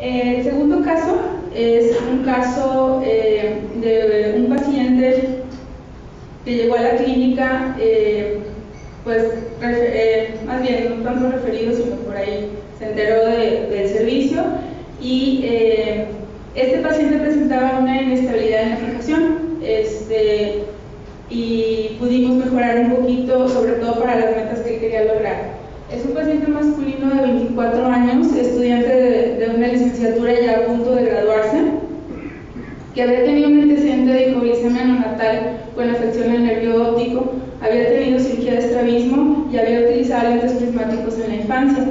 El segundo caso es un caso de un paciente que llegó a la clínica, más bien no tanto referido, sino por ahí se enteró del servicio, y este paciente presentaba una inestabilidad en la fijación, y pudimos mejorar un poquito, sobre todo para las metas que quería lograr. Es un paciente masculino de 24 años, estudiante de una licenciatura ya a punto de graduarse, que había tenido un antecedente de hipoglicemia neonatal con afección al nervio óptico, había tenido cirugía de estrabismo y había utilizado lentes prismáticos en la infancia.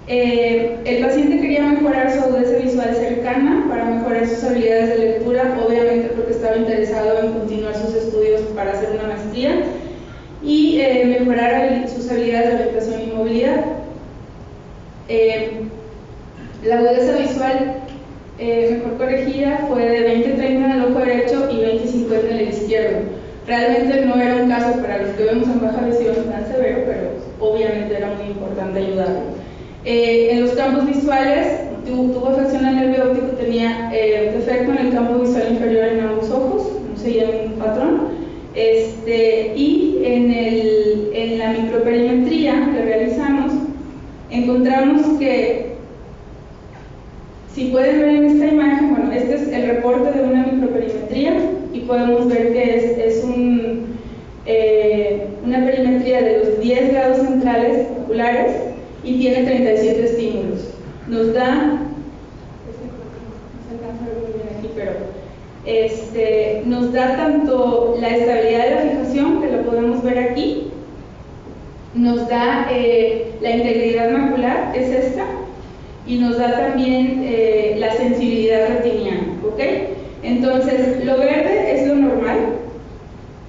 El paciente quería mejorar su agudeza visual cercana para mejorar sus habilidades de lectura, obviamente porque estaba interesado en continuar sus estudios para hacer una maestría, y mejorar sus habilidades de orientación y movilidad. La agudeza visual mejor corregida fue de 20-30 en el ojo derecho y 20-50 en el izquierdo. Realmente no era un caso para los que vemos en baja visión tan severo, pero obviamente era muy importante ayudarlo. En los campos visuales tuvo afección al nervio óptico, tenía defecto en el campo visual inferior en ambos ojos, no seguía un patrón. Y en la microperimetría que realizamos, encontramos que, si pueden ver en esta imagen, bueno, este es el reporte de una microperimetría y podemos ver que es una perimetría de los 10 grados centrales oculares y tiene 37 estímulos. Nos da, no se alcanza a ver muy bien aquí, pero nos da tanto la estabilidad de la fijación, que lo podemos ver aquí, nos da la integridad macular, que es esta, y nos da también la sensibilidad retiniana, ¿ok? Entonces, lo verde es lo normal,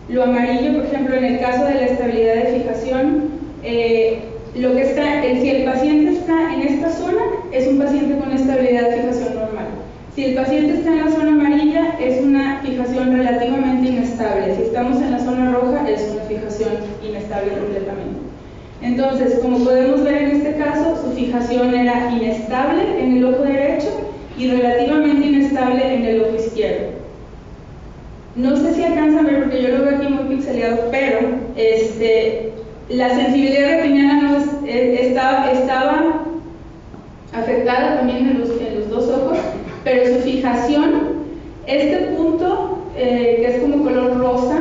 lo amarillo, por ejemplo, en el caso de la estabilidad de fijación, lo que está, si el paciente está en esta zona, es un paciente con estabilidad de fijación normal. Si el paciente está en la zona amarilla, es una fijación relativamente inestable. Si estamos en la zona roja, es una fijación inestable completamente. Entonces, como podemos ver en este caso, su fijación era inestable en el ojo derecho y relativamente inestable en el ojo izquierdo. No sé si alcanzan a ver, porque yo lo veo aquí muy pixeleado, pero la sensibilidad retiniana estaba afectada también en los dos ojos, pero su fijación, este punto que es como color rosa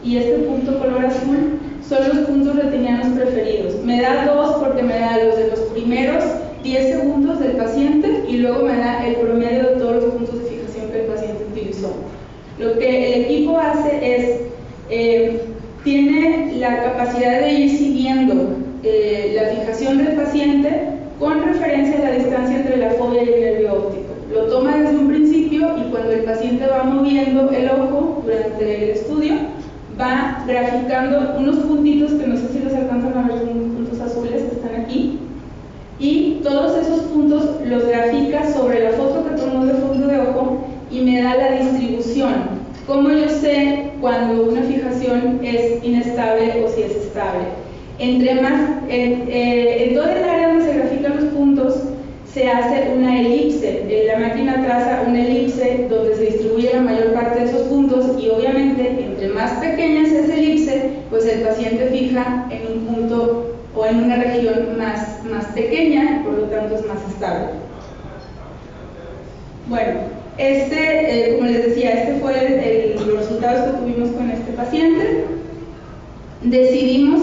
y este punto color azul, son los puntos retinianos preferidos. Me da 2 porque me da los de los primeros 10 segundos del paciente y luego me da el promedio de todos los puntos de fijación que el paciente utilizó. Lo que el equipo hace es, tiene la capacidad de ir siguiendo la fijación del paciente con referencia a la distancia entre la fobia y el nervio óptico. Lo toma desde un principio y cuando el paciente va moviendo el ojo durante el estudio, va graficando unos puntitos que no sé si los alcanzan a ver, son unos puntos azules que están aquí, y todos esos puntos los grafica sobre la foto que tomó de fondo de ojo y me da la distribución. ¿Cómo yo sé cuando una fijación es inestable o si es estable? Entre más, en toda el área donde se grafican los puntos, se hace una elipse. La máquina traza una elipse donde se distribuye la mayor parte de esos puntos y obviamente entre más pequeña es esa elipse, pues el paciente fija en un punto o en una región más pequeña, por lo tanto es más estable. Bueno, como les decía, fue los resultados que tuvimos con este paciente. Decidimos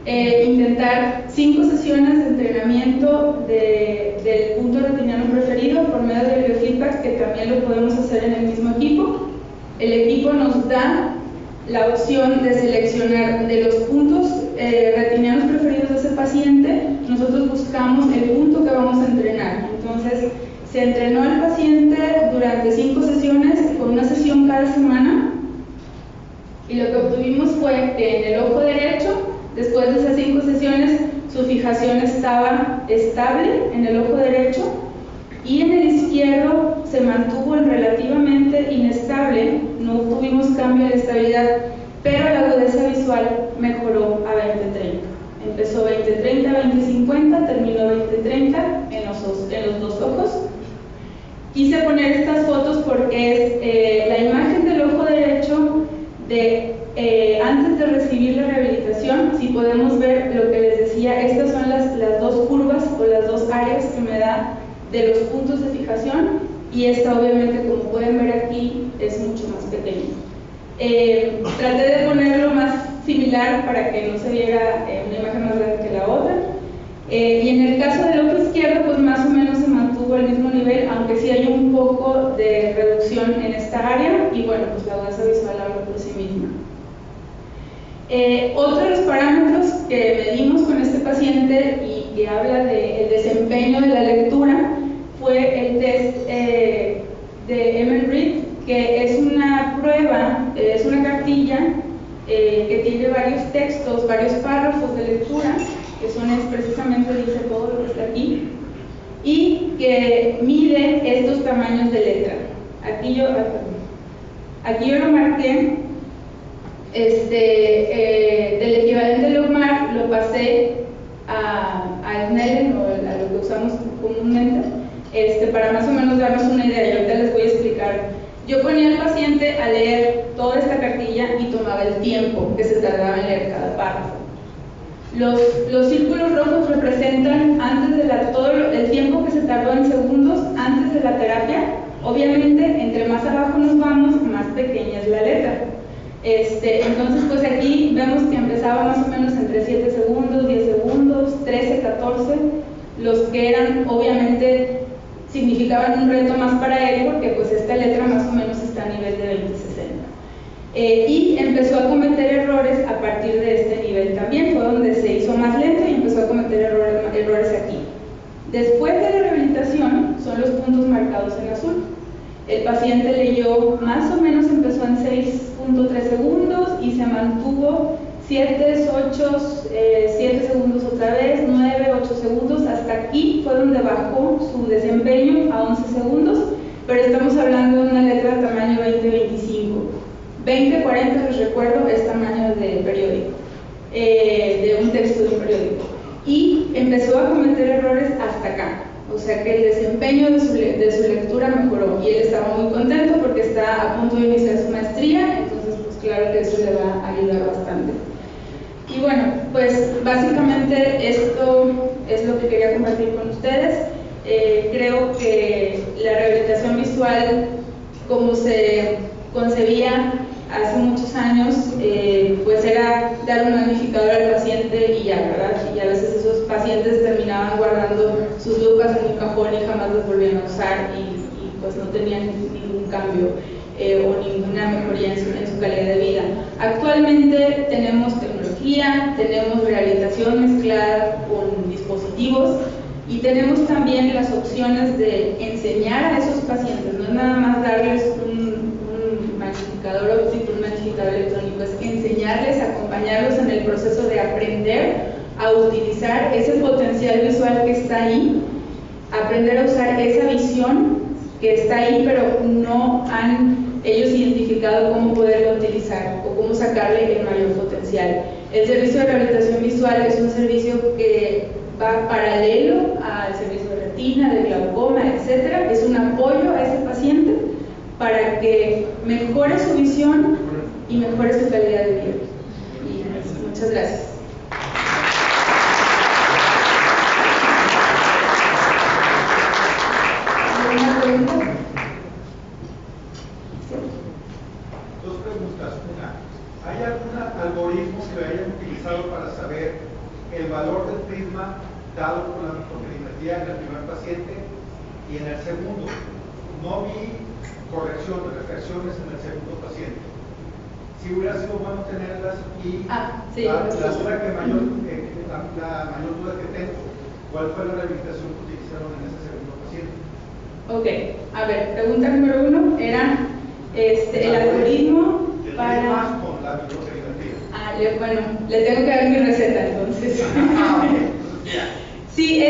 intentar 5 sesiones de entrenamiento del punto retiniano preferido por medio del biofeedback, que también lo podemos hacer en el mismo equipo. El equipo nos da la opción de seleccionar de los puntos retinianos preferidos de ese paciente. Nosotros buscamos el punto que vamos a entrenar. Entonces, se entrenó al paciente durante 5 sesiones, con una sesión cada semana, y lo que obtuvimos fue que en el ojo derecho, después de esas 5 sesiones, su fijación estaba estable en el ojo derecho y en el izquierdo se mantuvo en relativamente inestable, no tuvimos cambio de estabilidad, pero la agudeza visual mejoró a 20-30. Empezó 20-30, 20-50, terminó 20-30 en los dos ojos poner estas fotos porque es la imagen del ojo derecho antes de recibir la rehabilitación. Si podemos ver lo que les decía, estas son las dos curvas o las dos áreas que me da de los puntos de fijación, y esta obviamente, como pueden ver aquí, es mucho más pequeña. Traté de ponerlo más similar para que no se viera una imagen más grande que la otra. Y en el caso del ojo izquierdo, pues más o menos se mantuvo al mismo nivel, aunque sí hay un poco de reducción en esta área, y bueno, pues la agudeza visual habla por sí misma. Otro de los parámetros que medimos con este paciente y que habla del desempeño de la lectura fue el test de Emelread, que es una prueba, es una cartilla que tiene varios textos, varios párrafos de lectura, que son precisamente, dice todo lo que está aquí, y que mide estos tamaños de letra. Aquí yo lo marqué, del equivalente de Logmar lo pasé a Snellen, o a lo que usamos comúnmente, para más o menos darnos una idea, y ahorita les voy a explicar. Yo ponía al paciente a leer toda esta cartilla y tomaba el tiempo que se tardaba en leer cada párrafo. Los círculos rojos representan todo el tiempo que se tardó en segundos antes de la terapia. Obviamente, entre más abajo nos vamos, más pequeña es la letra. Entonces, pues aquí vemos que empezaba más o menos entre 7 segundos, 10 segundos, 13, 14, los que eran, obviamente, significaban un reto más para él, porque pues esta letra más o menos está a nivel de 20-60. Y empezó a cometer errores a partir de este nivel también, fue donde se hizo más lento y empezó a cometer errores aquí. Después de la rehabilitación, son los puntos marcados en azul. El paciente leyó, más o menos empezó en 6.3 segundos y se mantuvo 7, 7 segundos otra vez, 9, 8 segundos, hasta aquí fue donde bajó su desempeño a 11 segundos, pero estamos hablando de una letra de tamaño 20-25. 20-40, les recuerdo, es tamaño de periódico, de un texto de un periódico. Y empezó a cometer errores hasta acá. O sea que el desempeño de su lectura mejoró, y él estaba muy contento porque está a punto de iniciar su maestría, entonces pues claro que eso le va a ayudar bastante. Y bueno, pues básicamente esto es lo que quería compartir con ustedes. Creo que la rehabilitación visual, como se concebía hace muchos años, pues era dar un magnificador al paciente y ya, ¿verdad? Y a veces esos pacientes terminaban guardando sus lupas en un cajón y jamás los volvían a usar, y pues no tenían ningún cambio o ninguna mejoría en su calidad de vida. Actualmente tenemos tecnología, tenemos rehabilitación mezclada con dispositivos, y tenemos también las opciones de enseñar a esos pacientes, no es nada más darles un magnificador óptico, un magnificador electrónico, es enseñarles, acompañarlos en el proceso de aprender a utilizar ese potencial visual que está ahí, aprender a usar esa visión que está ahí, pero no han ellos identificado cómo poderlo utilizar o cómo sacarle el mayor potencial. El servicio de rehabilitación visual es un servicio que va paralelo al servicio de retina, de glaucoma, etc. Es un apoyo a ese paciente para que mejore su visión y mejore su calidad de vida. Y muchas gracias. ¿Alguna pregunta? Dos preguntas. Una, ¿hay algún algoritmo que hayan utilizado para saber el valor del prisma dado por la microperimetría en el primer paciente y en el segundo? No vi corrección de refracciones en el segundo paciente. Si hubiera sido bueno tenerlas, y sí, la duda que la mayor duda que tengo, ¿cuál fue la rehabilitación que utilizaron en ese segundo paciente? Ok, a ver, pregunta número 1 era el algoritmo para... con la microperimetría. Bueno, le tengo que dar mi receta entonces. Okay. Sí,